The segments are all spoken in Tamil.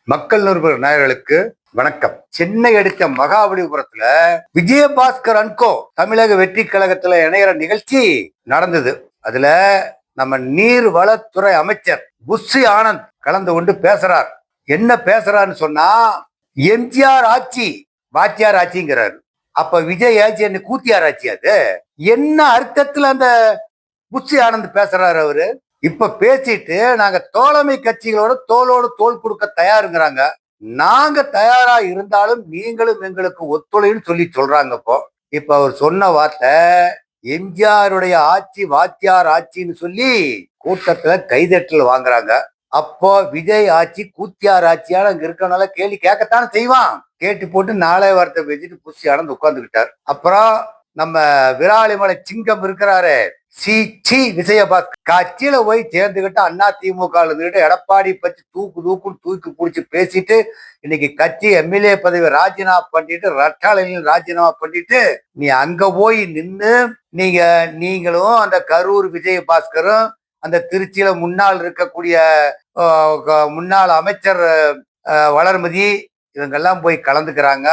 மக்கள் நிருபர் நேயர்களுக்கு வணக்கம். சென்னை அடுத்த மகாபலிபுரத்துல விஜயபாஸ்கர் அன்கோ தமிழக வெற்றி கழகத்துல இணையற நிகழ்ச்சி நடந்தது. அதுல நம்ம நீர்வளத்துறை அமைச்சர் புஷி ஆனந்த் கலந்து கொண்டு பேசுறார். என்ன பேசுறாருன்னு சொன்னா, எம்ஜிஆர் ஆட்சி வாத்தியார் ஆட்சிங்கிறாரு. அப்ப விஜய் ஆட்சி என்ன கூத்தியார் ஆட்சி? அது என்ன அர்த்தத்துல அந்த புஷி ஆனந்த் பேசுறாரு அவரு? இப்ப பேசிட்டு நாங்க தோழமை கட்சிகளோட தோளோடு தோள் கொடுக்க தயாருங்கிறாங்க. நாங்க தயாரா இருந்தாலும் நீங்களும் எங்களுக்கு ஒத்துழைன்னு சொல்றாங்க. இப்ப அவர் சொன்ன வார்த்தை எம்ஜிஆருடைய ஆட்சி வாத்தியார் ஆட்சின்னு சொல்லி கூட்டத்துல கைதட்டல் வாங்குறாங்க. அப்போ விஜய் ஆட்சி கூத்தியார் ஆட்சியான அங்க இருக்கனால கேள்வி கேட்கத்தானே செய்வான். கேட்டு போட்டு நாளை வார்த்தை வச்சுட்டு புஷி ஆனந்த் உட்கார்ந்துகிட்டார். அப்புறம் நம்ம விராலிமலை சிங்கம் இருக்கிறாரு விஜயபாஸ்கர் கட்சியில போய் சேர்ந்துகிட்டு அண்ணா திமுக இருந்துகிட்டு எடப்பாடி பத்தி தூக்கி பிடிச்சி பேசிட்டு இன்னைக்கு கட்சி எம்எல்ஏ பதவி ராஜினாமா பண்ணிட்டு ரட்டாளையில் ராஜினாமா பண்ணிட்டு நீ அங்க போய் நின்று நீங்களும் அந்த கரூர் விஜயபாஸ்கரும் அந்த திருச்சியில முன்னாள் இருக்கக்கூடிய முன்னாள் அமைச்சர் வளர்மதி இவங்கெல்லாம் போய் கலந்துக்கிறாங்க.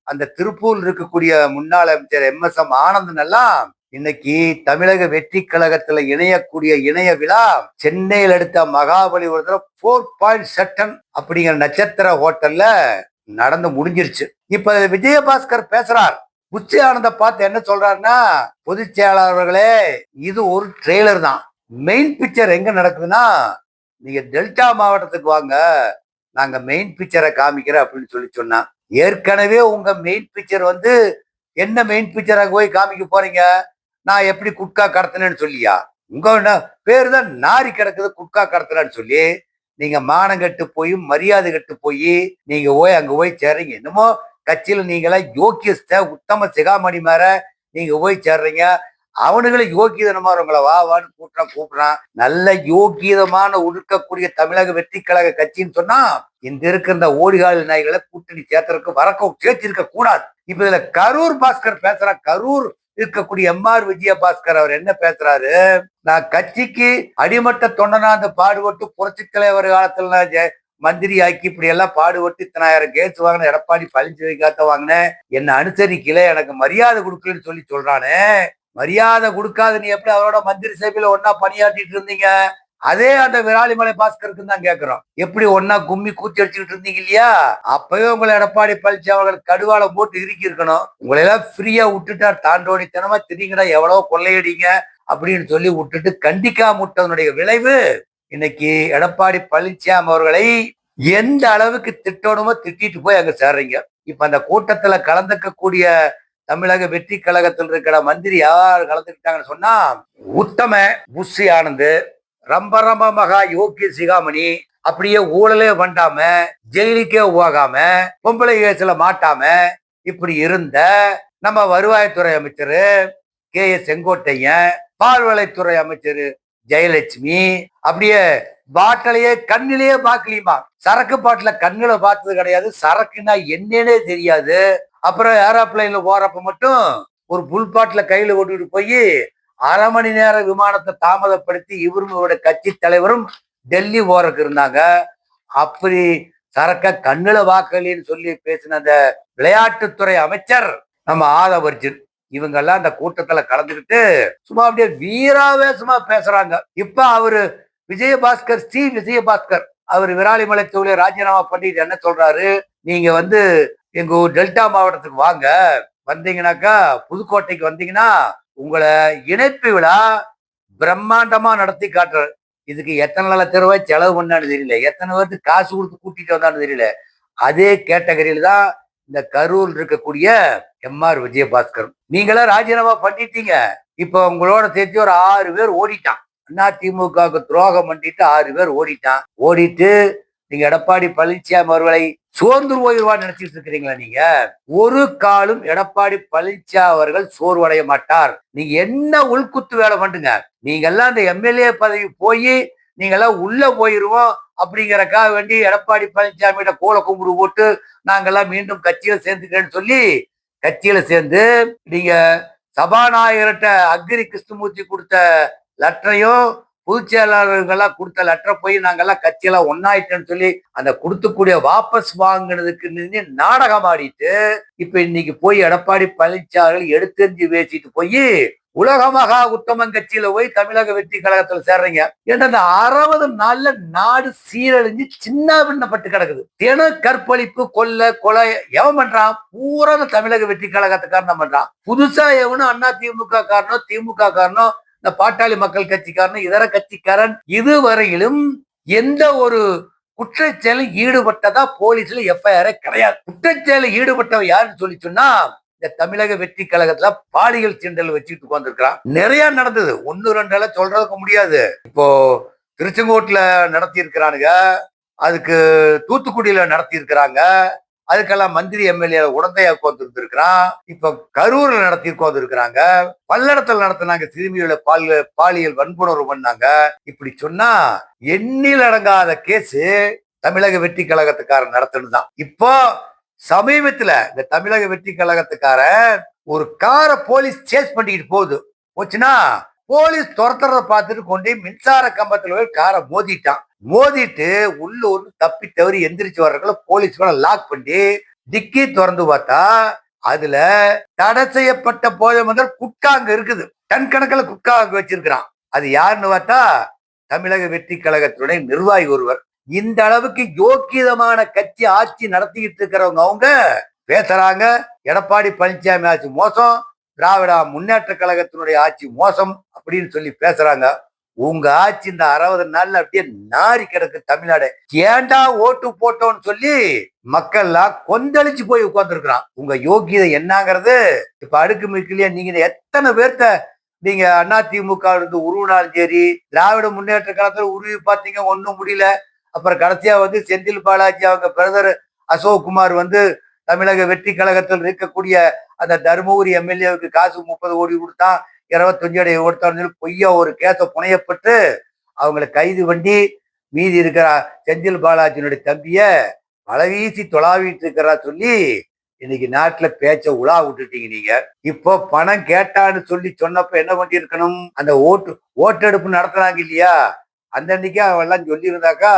அந்த திருப்பூர் இருக்கக்கூடிய முன்னாள் அமைச்சர் எம்.எஸ்.எம். ஆனந்தன் எல்லாம் இன்னைக்கு தமிழக வெற்றி கழகத்துல இணையக்கூடிய இணைய விழா சென்னையில் அடுத்த மகாபலிபுரத்துல 4.7 அப்படிங்கிற நட்சத்திர ஹோட்டல்ல நடந்து முடிஞ்சிருச்சு. இப்ப விஜயபாஸ்கர் பேசுறார். புஷி ஆனந்த பார்த்து என்ன சொல்றாருன்னா, பொதுச் செயலாளர்களே, இது ஒரு ட்ரெய்லர் தான். மெயின் பிக்சர் எங்க நடக்குதுன்னா நீங்க டெல்டா மாவட்டத்துக்கு வாங்க, நாங்க மெயின் பிக்சரை காமிக்கிறேன் அப்படின்னு சொன்னா, ஏற்கனவே உங்க மெயின் பிக்சர் என்ன மெயின் பிக்சராக போய் காமிக்க போறீங்க? நான் எப்படி குட்கா கடத்தினேன்னு சொல்லியா? உங்க பேரு தான் நாரி கிடக்குது குட்கா கடத்தினான்னு சொல்லி நீங்க மானம் கட்டு போய் மரியாதை கட்டு போய் நீங்க அங்க போய் சேர்றீங்க. என்னமோ கட்சியில நீங்களா யோக்கியஸ்த உத்தம சிகாமணி மாற நீங்க போய் சேர்றீங்க. அவனுங்களை யோக்கியதனமா உங்களை வான்னு கூப்பிடுறான். நல்ல யோக்கியதமான ஒடுக்கக்கூடிய தமிழக வெற்றி கழக கட்சின்னு சொன்னா இந்த இருக்கிற இந்த ஓடிகால நாய்களை கூட்டணி சேர்த்தருக்கு சேர்த்திருக்க கூடாது. இப்ப இதுல கரூர் பாஸ்கர் பேசுறான். கரூர் இருக்கக்கூடிய எம்.ஆர். விஜயபாஸ்கர் அவர் என்ன பேசுறாரு, நான் கட்சிக்கு அடிமட்ட தொண்டனா அந்த பாடுபட்டு புரட்சி தலைவர் காலத்துல மந்திரி ஆக்கி இப்படி எல்லாம் பாடுபட்டு 1000 கேஸ் வாங்கின எடப்பாடி பழனிசாமி காத்த வாங்கினேன், என்ன அனுசரிக்கல, எனக்கு மரியாதை கொடுக்கலன்னு சொல்றானே. மரியாதை கொடுக்காத நீ எப்படி அவரோட மந்திரி சபையில ஒன்னா பணியாற்றிட்டு இருந்தீங்க? அதே அந்த விராலிமலை பாஸ்கருக்கு தான் கேட்கிறோம். எப்படி ஒன்னா கும்மி கூத்தி அடிச்சுக்கிட்டு இருந்தீங்க இல்லையா? அப்பவே உங்களை எடப்பாடி பழனிசாமி அவர்கள் கடுவால போட்டு இறுக்கி இருக்கணும். உங்களை எல்லாம் ஃப்ரீயா விட்டுட்டா தாண்டோனித்தனமா திரிங்கடா, எவ்வளவு கொள்ளையடிங்க அப்படின்னு சொல்லி விட்டுட்டு கண்டிக்காம விட்டதனுடைய விளைவு இன்னைக்கு எடப்பாடி பழனிசாமி அவர்களை எந்த அளவுக்கு திட்டணுமோ திட்டிட்டு போய் அங்க சேர்றீங்க. இப்ப அந்த கூட்டத்துல கலந்துக்கக்கூடிய தமிழக வெற்றி கழகத்தில் இருக்கிற மந்திரி யார் கலந்துக்கிட்டாங்கன்னு சொன்னா, உத்தம புஷி ஆனந்த், ரொம்ப மகா யோக்கிய சிகாமணி, அப்படியே ஊழலே பண்ணாம ஜெயிலுக்கே போகாம பொம்பளை கேஸ்ல மாட்டாம இப்படி இருந்த நம்ம வருவாய்த்துறை அமைச்சர் கே.எஸ். செங்கோட்டையன், பால்வளைத்துறை அமைச்சர் ஜெயலட்சுமி, அப்படியே பாட்டிலையே கண்ணிலேயே பாக்கலியுமா. சரக்கு பாட்டில கண்ணுல பார்த்தது கிடையாது, சரக்குன்னா என்னன்னே தெரியாது. அப்புறம் ஏரோப்ளைன்ல போறப்ப மட்டும் ஒரு புல் பாட்டில கையில ஓட்டிட்டு போய் 1/2 மணி நேரம் விமானத்தை தாமதப்படுத்தி இவரும் இவருடைய கட்சி தலைவரும் டெல்லி போறதுக்கு இருந்தாங்க. அப்படி சரக்க கண்ணுல வாக்கலின்னு சொல்லி பேசின அந்த விளையாட்டுத்துறை அமைச்சர் நம்ம ஆதவர்ஜன் இவங்கெல்லாம் அந்த கூட்டத்துல கலந்துக்கிட்டு சும்மா அப்படியே வீராவேசமா பேசுறாங்க. இப்ப அவரு விஜயபாஸ்கர் அவர் விராலிமலை தொகுதியை ராஜினாமா பண்ணிட்டு என்ன சொல்றாரு, நீங்க எங்க டெல்டா மாவட்டத்துக்கு வாங்க, வந்தீங்கன்னாக்கா புதுக்கோட்டைக்கு வந்தீங்கன்னா உங்களை இணைப்பு விழா பிரம்மாண்டமா நடத்தி காட்டுறாரு. இதுக்கு எத்தனை லட்சம் செலவு பண்ணான்னு தெரியல, எத்தனை பேருக்கு காசு கொடுத்து கூட்டிட்டு வந்தான்னு தெரியல. அதே கேட்டகரியில தான் இந்த கரூர் இருக்கக்கூடிய எம்.ஆர். விஜயபாஸ்கர். நீங்களாம் ராஜினாமா பண்ணிட்டீங்க. இப்ப உங்களோட சேர்த்து ஒரு 6 பேர் ஓடிட்டான். அதிமுகவுக்கு துரோகம் பண்ணிட்டு 6 பேர் ஓடிட்டு நீங்க எடப்பாடி பழனிசாமி அவர்களை சோர்ந்து போயிடுவான்னு நினைச்சிட்டு இருக்கிறீங்களா? நீங்க ஒரு காலம் எடப்பாடி பழனிசாமி அவர்கள் சோர்வடைய மாட்டார். நீங்க என்ன உள்குத்து வேலை பண்ணுங்க, நீங்க எல்லாம் அந்த எம்எல்ஏ பதவி போய் நீங்க எல்லாம் உள்ள போயிருவோம் அப்படிங்கறக்காக வேண்டி எடப்பாடி பழனிசாமியிட கோல கும்பிடு போட்டு நாங்கெல்லாம் மீண்டும் கட்சியில சேர்ந்துக்கிறேன்னு சொல்லி கட்சியில சேர்ந்து நீங்க சபாநாயகர்கிட்ட அக்ரி கிருஷ்ணமூர்த்தி கொடுத்த லெட்டரையும் பொதுச் செயலாளர்கள்லாம் கொடுத்த லெட்டரை போய் நாங்கெல்லாம் கட்சியெல்லாம் ஒன்னாயிட்டோன்னு சொல்லி அந்த கொடுத்துக்கூடிய வாபஸ் வாங்கினதுக்கு நாடகம் ஆடிட்டு இப்ப இன்னைக்கு போய் எடப்பாடி பழனிசாமி எடுத்தெறிஞ்சு பேசிட்டு போய் உலக மகா உத்தமன் கட்சியில போய் தமிழக வெற்றி கழகத்துல சேர்றீங்க. ஏன்னா அந்த 60 நாள்ல நாடு சீரழிஞ்சு சின்ன பின்னப்பட்டு கிடக்குது. தின கற்பழிப்பு, கொலை, கொலை எவன் பண்றான்? பூரா தமிழக வெற்றி கழகத்துக்காரன் பண்றான். புதுசா எவனும் அண்ணா திமுக காரனோ, திமுக காரனோ, இந்த பாட்டாளி மக்கள் கட்சிக்காரன், இதர கட்சிக்காரன் இதுவரையிலும் எந்த ஒரு குற்றச்செயலில் ஈடுபட்டதா போலீஸ்ல எஃப்ஐஆர் கிடையாது. குற்றச்செயலில் ஈடுபட்டவன் யாருன்னு சொல்லி சொன்னா இந்த தமிழக வெற்றி கழகத்துல பாலியல் சீண்டல் வச்சுட்டு உட்கார்ந்துருக்கான். நிறைய நடந்தது, 1-2 சொல்றதுக்கு முடியாது. இப்போ திருச்செங்கோட்டுல நடத்தி இருக்கிறானுங்க, அதுக்கு தூத்துக்குடியில நடத்தி இருக்கிறாங்க, அதுக்கெல்லாம் மந்திரி எம்எல்ஏ உடந்தையா உட்கார்ந்து இருக்கிறான். இப்ப கரூர்ல நடத்தி உட்கார்ந்து இருக்கிறாங்க, பல்லடத்துல நடத்தினாங்க, சிறுமியோட பாலியல் வன்புணர்வு பண்ணாங்க. இப்படி சொன்னா எண்ணில் அடங்காத கேஸ் தமிழக வெற்றி கழகத்துக்காரன் நடத்தினதுதான். இப்போ சமீபத்துல இந்த தமிழக வெற்றி கழகத்துக்காரன் ஒரு காரை போலீஸ் சேஸ் பண்ணிக்கிட்டு போச்சுன்னா போலீஸ் துரத்துறத பார்த்துட்டு கொண்டு மின்சார கம்பத்துல போய் காரை மோதிட்டு உள்ள ஒரு தப்பி தவறி எந்திரிச்சு வர்றதுக்குள்ள போலீஸ் லாக் பண்ணி டிக்கி திறந்து பார்த்தா அதுல தடை செய்யப்பட்ட போதை முதல் குட்கா அங்க இருக்குது. டன் கணக்கில் குட்கா அங்க வச்சிருக்கிறான். அது யாருன்னு பார்த்தா தமிழக வெற்றி கழகத்தினுடைய நிர்வாகி ஒருவர். இந்த அளவுக்கு யோக்கியதமான கட்சி ஆட்சி நடத்திக்கிட்டு இருக்கிறவங்க அவங்க பேசுறாங்க எடப்பாடி பழனிசாமி ஆட்சி மோசம், திராவிட முன்னேற்ற கழகத்தினுடைய ஆட்சி மோசம் அப்படின்னு சொல்லி பேசுறாங்க. உங்க ஆட்சி இந்த 60 நாள்ல அப்படியே நாரி கிடக்கு தமிழ்நாடு. ஏண்டா ஓட்டு போட்டோன்னு சொல்லி மக்கள் எல்லாம் கொந்தளிச்சு போய் உட்கார்ந்துருக்கிறான். உங்க யோக்கியதை என்னங்கிறது இப்ப அடுக்கு மிக்கலையா நீங்க எத்தனை பேர்த்த நீங்க அதிமுக இருந்து உருவினாலும் சரி, திராவிட முன்னேற்ற கழகத்துல உருவி பார்த்தீங்க, ஒன்னும் முடியல. அப்புறம் கடைசியா செந்தில் பாலாஜி அவங்க பிரதர் அசோக்குமார் தமிழக வெற்றி கழகத்தில் இருக்கக்கூடிய அந்த தருமபுரி எம்எல்ஏவுக்கு காசு 30 கோடி கொடுத்தான், 25 அடி கொடுத்தான்னு பொய்யா ஒரு கேச புனையப்பட்டு அவங்களை கைது பண்ணி மீதி இருக்கிற செந்தில் பாலாஜியினுடைய தம்பிய பலவீசி தொலாவிட்டு இருக்கிறா சொல்லி இன்னைக்கு நாட்டுல பேச்ச உலா விட்டுட்டீங்க நீங்க. இப்போ பணம் கேட்டான்னு சொல்லி சொன்னப்ப என்ன பண்ணி இருக்கணும்? அந்த ஓட்டெடுப்பு நடத்துறாங்க இல்லையா, அந்த அன்னைக்கு அவெல்லாம் சொல்லி இருந்தாக்கா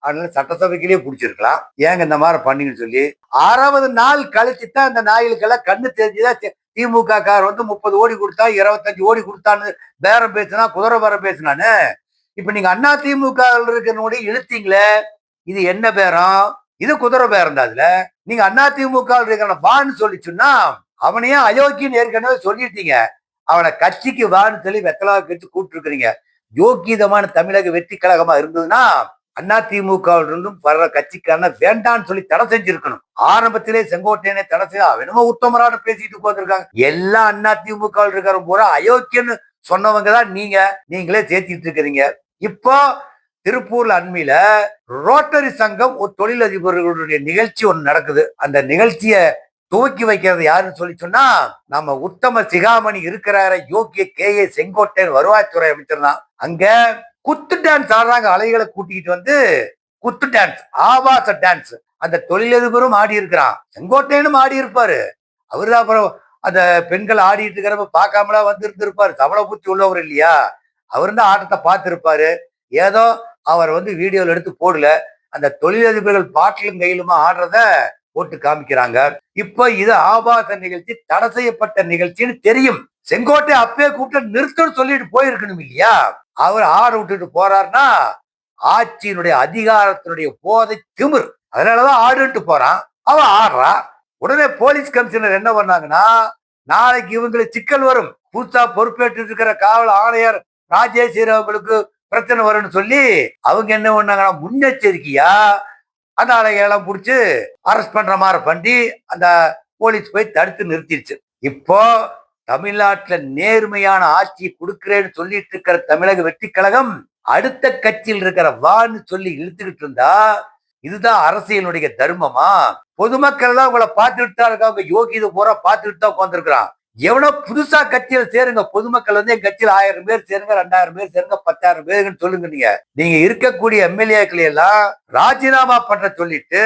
அதனால சட்டசபைக்கிலேயே பிடிச்சிருக்கலாம். ஏங்க இந்த மாதிரி பண்ணீங்கன்னு சொல்லி 60 நாள் கழிச்சுதான் அந்த நாய்களுக்கெல்லாம் கண்ணு தெரிஞ்சுதான் திமுக கார் 30 கோடி கொடுத்தா 25 கோடி கொடுத்தான்னு பேரம் பேசினா, குதிரை பேரம் பேசினான்னு. இப்ப நீங்க அண்ணா திமுக இருக்கிற இழுத்தீங்களே, இது என்ன பேரம்? இது குதிரை பேரம் தான். அதுல நீங்க அண்ணா திமுக இருக்கிற வான்னு சொல்லி சொன்னா அவனையே அயோக்கியன்னு ஏற்கனவே சொல்லிட்டீங்க. அவனை கட்சிக்கு வான்னு சொல்லி வெத்தலா கட்சி கூப்பிட்டு இருக்கிறீங்க. யோக்கியதமான தமிழக வெற்றி கழகமா இருந்ததுன்னா அண்ணா திமுக இருந்தும் வர்ற கட்சிக்கான வேண்டான்னு சொல்லி தடை செஞ்சிருக்கணும். ஆரம்பத்திலே செங்கோட்டையனை தடை செய்ய அவனுமோ உத்தமரான பேசிட்டு போயிருக்காங்க. எல்லாம் அண்ணா திமுக இருக்கிற பூரா அயோக்கியன்னு சொன்னவங்கதான் நீங்களே சேர்த்திட்டு இருக்கிறீங்க. இப்போ திருப்பூர்ல அண்மையில ரோட்டரி சங்கம் ஒரு தொழிலதிபர்களுடைய நிகழ்ச்சி ஒண்ணு நடக்குது. அந்த நிகழ்ச்சிய துவக்கி வைக்கிறது யாருன்னு சொல்லி சொன்னா நம்ம உத்தம சிகாமணி இருக்கிறார யோக்கிய KA செங்கோட்டையன் வருவாய்த்துறை அமைச்சர் தான். அங்க குத்து டான்ஸ் ஆடுறாங்க. அலைகளை கூட்டிக்கிட்டு குத்து டான்ஸ், ஆபாச டான்ஸ். அந்த தொழிலதிபரும் ஆடி இருக்கிறான், செங்கோட்டையனும் ஆடி இருப்பாரு. அவருதான் அப்புறம் அந்த பெண்கள் ஆடிட்டு இருக்கிறப்ப பார்க்காமலா இருந்திருப்பாரு. தவளை பூச்சி உள்ளவர் இல்லையா, அவரு தான் ஆட்டத்தை பார்த்திருப்பாரு. ஏதோ அவர் வீடியோல எடுத்து போடல. அந்த தொழிலதிபர்கள் பாட்டிலும் கையிலுமா ஆடுறத போட்டு காமிக்கிறாங்க. இப்ப இது ஆபாச நிகழ்ச்சி, தடை செய்யப்பட்ட நிகழ்ச்சின்னு தெரியும். செங்கோட்டை அப்பே கூப்பிட்டு நிறுத்தம் சொல்லிட்டு போயிருக்கணும் இல்லையா? அவர் ஆட விட்டுட்டு போறாருன்னா ஆட்சியினுடைய அதிகாரத்தினுடைய போதை திமிர். அதனாலதான் ஆடுன்ட்டு போறான். அவன் ஆடுறான். உடனே போலீஸ் கமிஷனர் என்ன பண்ணாங்கன்னா, நாளைக்கு இவங்களுக்கு சிக்கல் வரும், புதுசா பொறுப்பேற்று இருக்கிற காவல் ஆணையர் ராஜேஷ் அவங்களுக்கு பிரச்சனை வரும்னு சொல்லி அவங்க என்ன பண்ணாங்கன்னா முன்னெச்சரிக்கையா அந்த ஆளையெல்லாம் பிடிச்சு அரெஸ்ட் பண்ற மாதிரி பண்ணி அந்த போலீஸ் போய் தடுத்து நிறுத்திடுச்சு. இப்போ தமிழ்நாட்டுல நேர்மையான ஆட்சி கொடுக்கிறேன்னு சொல்லிட்டு இருக்கிற தமிழக வெற்றி கழகம் அடுத்த கட்சியில் இருக்கிற வான்னு சொல்லி இழுத்துக்கிட்டு இருந்தா இதுதான் அரசியலுடைய தர்மமா? பொதுமக்கள் தான் உங்களை பார்த்துட்டு தான் இருக்காங்க. யோகிதை பூரா பார்த்துட்டு தான் உட்காந்துருக்கிறான். எவனோ புதுசா கட்சியில சேருங்க. பொதுமக்கள் என் கட்சியில 1000 பேர் சேருங்க, 2000 பேர் சேருங்க, 10,000 பேருன்னு சொல்லுங்க. நீங்க இருக்கக்கூடிய எம்எல்ஏக்களை எல்லாம் ராஜினாமா பண்ற சொல்லிட்டு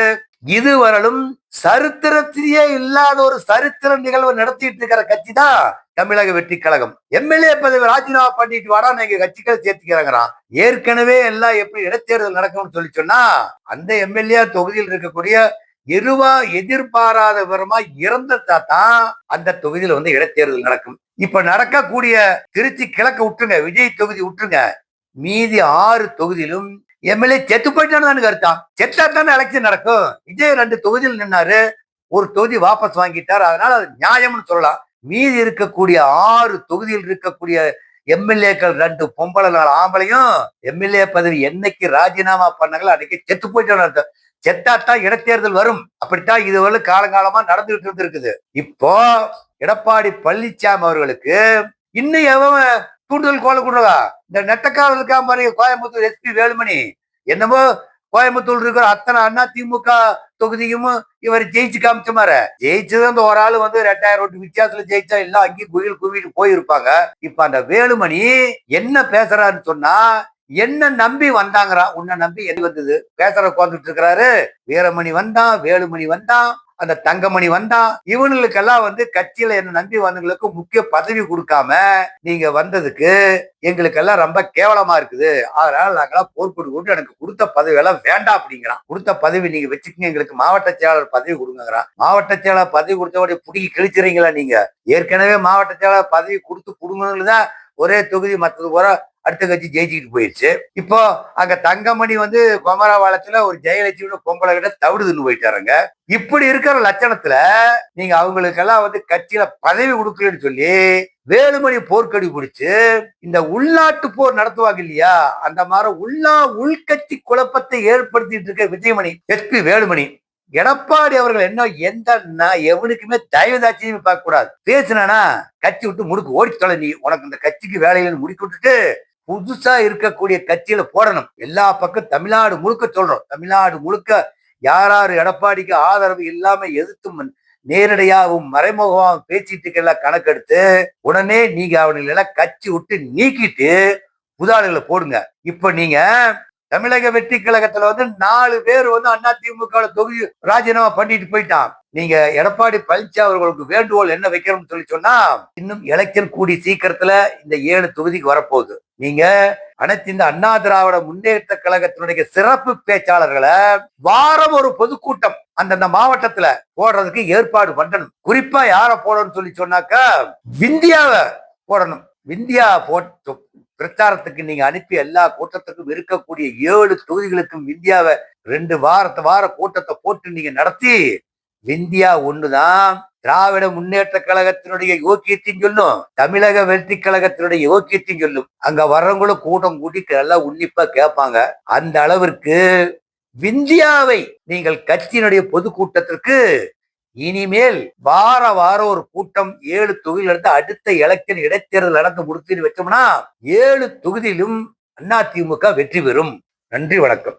இதுவரையிலும் சரித்திரத்திலேயே இல்லாத ஒரு சரித்திர நிகழ்வு நடத்திட்டு இருக்கிற கட்சி தான் தமிழக வெற்றி கழகம். எம்எல்ஏ பதவி ராஜினாமா பண்ணிட்டு வாடா நீங்க கட்சிகள் சேர்த்துக்கிறாங்கிறான். ஏற்கனவே எல்லாம் எப்படி இடைத்தேர்தல் நடக்கும்னு சொல்லி சொன்னா அந்த எம்எல்ஏ தொகுதியில் இருக்கக்கூடிய எதிர்பாராத விதமா இறந்தா தான் அந்த தொகுதியில் வந்து இடைத்தேர்தல் நடக்கும். இப்ப நடக்கக்கூடிய திருச்சி கிழக்கு விட்டுருங்க, விஜய் தொகுதி விட்டுருங்க, மீதி 6 தொகுதியிலும் எம்எல்ஏ செத்து போயிட்டான்னு கருத்தான். செத்தா தானே எலெக்ஷன் நடக்கும். விஜய் 2 தொகுதியில் நின்னாரு, ஒரு தொகுதி வாபஸ் வாங்கிட்டார், அதனால அது நியாயம்னு சொல்லலாம். மீதி இருக்கக்கூடிய 6 தொகுதியில் இருக்கக்கூடிய எம்எல்ஏக்கள் 2 பொம்பளை 4 ஆம்பளையும் எம்எல்ஏ பதவி என்னைக்கு ராஜினாமா பண்ணாங்களோ அன்னைக்கு செத்து போயிட்டான்னு. செத்தாத்தான் இடைத்தேர்தல் வரும். அப்படித்தான் இதுவரை காலங்காலமா நடந்துகிட்டு இருந்திருக்குது. இப்போ எடப்பாடி பழனிசாமி அவர்களுக்கு இன்னும் எவன் தூண்டுதல் கோல கொடுறா? இந்த நெட்டக்காரர் இருக்கா மாதிரி கோயம்புத்தூர் எஸ்பி வேலுமணி என்னமோ கோயம்புத்தூர் இருக்கிற அத்தனை அண்ணா திமுக தொகுதியும் இவர் ஜெயிச்சு காமிச்ச மாதிரி ஜெயிச்சது அந்த ஒரு ஆளு வந்து 2000 ஓட்டு வித்தியாசத்துல ஜெயிச்சா எல்லாம் அங்கேயும் குயில் குவிட்டு போயிருப்பாங்க. இப்ப அந்த வேலுமணி என்ன பேசுறாருன்னு சொன்னா, என்ன நம்பி வந்தாங்கறா, உன்னை நம்பி என்ன வந்தது பேசுற உட்காந்துட்டு இருக்கிறாரு. வீரமணி வந்தான், வேலுமணி வந்தான், அந்த தங்கமணி வந்தான். இவனுக்கெல்லாம் வந்து கட்சியில என்ன நம்பி வந்தவங்களுக்கு முக்கிய பதவி கொடுக்காம நீங்க வந்ததுக்கு எங்களுக்கெல்லாம் ரொம்ப கேவலமா இருக்குது. அதனால நாங்கெல்லாம் போர்க்கொடி கொண்டு எனக்கு கொடுத்த பதவி எல்லாம் வேண்டாம் அப்படிங்கிறான். கொடுத்த பதவி நீங்க வச்சுக்கீங்க, எங்களுக்கு மாவட்ட செயலாளர் பதவி கொடுங்கிறான். மாவட்ட செயலாளர் பதவி கொடுத்தவடைய புடிக்கி கிழிச்சிறீங்களா? நீங்க ஏற்கனவே மாவட்ட செயலாளர் பதவி கொடுத்து கொடுங்கதான் ஒரே தொகுதி, மற்றது போற அடுத்த கட்சி ஜெயிச்சுக்கிட்டு போயிடுச்சு. இப்போ அங்க தங்கமணி வந்து குமரவாளத்துல ஒரு ஜெயலட்சுமி பொம்பளை கிட்ட தவிடுதுன்னு போயிட்டாருங்க. இப்படி இருக்கிற லட்சணத்துல நீங்க அவங்களுக்கெல்லாம் வந்து கட்சியில பதவி கொடுக்கலன்னு சொல்லி வேலுமணி போர்க்கடி பிடிச்சு இந்த உள்நாட்டு போர் நடத்துவாங்க இல்லையா, அந்த மாதிரி உள்கட்சி குழப்பத்தை ஏற்படுத்திட்டு இருக்க விஜயமணி எஸ்பி வேலுமணி எடப்பாடி அவர்கள் என்ன எந்த எவனுக்குமே தயவுதாட்சியுமே பார்க்க கூடாது. பேசினா கட்சி விட்டு முடுக்கு ஓடி தொலை, நீ உனக்கு இந்த கட்சிக்கு வேலையில முடுக்கி விட்டுட்டு புதுசா இருக்கக்கூடிய கட்சியில போடணும். எல்லா பக்கம் தமிழ்நாடு முழுக்க சொல்றோம், தமிழ்நாடு முழுக்க யாராரு எடப்பாடிக்கு ஆதரவு இல்லாம எதிர்த்தும் நேரடியாகவும் மறைமுகமாகவும் பேசிட்டு எல்லாம் கணக்கெடுத்து உடனே நீங்க அவங்களெல்லாம் கட்சி விட்டு நீக்கிட்டு புதாளிகளை போடுங்க. இப்ப நீங்க தமிழக வெற்றி கழகத்துல வந்து 4 பேர் வந்து அண்ணா திமுக தொகுதி ராஜினாமா பண்ணிட்டு போயிட்டான். நீங்க எடப்பாடி பழனிசாமி அவர்களுக்கு வேண்டுகோள் என்ன வைக்கிறோம்னு சொல்லி சொன்னா, இன்னும் எலெக்ஷன் கூடி சீக்கிரத்துல இந்த 7 தொகுதிக்கு வரப்போகுது. நீங்க அனைத்து இந்த அண்ணா திராவிட முன்னேற்ற கழகத்தினுடைய சிறப்பு பேச்சாளர்களை வாரம் ஒரு பொதுக்கூட்டம் அந்தந்த மாவட்டத்துல போடுறதுக்கு ஏற்பாடு பண்ணணும். குறிப்பா யார போடணும்னு சொல்லி சொன்னாக்கா விந்தியாவை போடணும். விந்தியா போட்டு பிரச்சாரத்துக்கு நீங்க அனுப்பி எல்லா கூட்டத்துக்கும் இருக்கக்கூடிய 7 தொகுதிகளுக்கும் விந்தியாவை 2 வார கூட்டத்தை போட்டு நீங்க நடத்தி விந்தியா ஒண்ணுதான் திராவிட முன்னேற்ற கழகத்தினுடைய யோக்கியத்தையும் சொல்லும், தமிழக வெற்றி கழகத்தினுடைய யோக்கியத்தையும் சொல்லும். அங்க வர்றவங்களும் கூட்டம் கூட்டி எல்லாம் உன்னிப்பா கேட்பாங்க. அந்த அளவிற்கு விந்தியாவை நீங்கள் கட்சியினுடைய பொதுக்கூட்டத்திற்கு இனிமேல் வார ஒரு கூட்டம் 7 தொகுதியில இருந்து அடுத்த எலெக்ஷன் இடைத்தேர்தல் நடந்து முடித்து வச்சோம்னா 7 தொகுதியிலும் அதிமுக வெற்றி பெறும். நன்றி, வணக்கம்.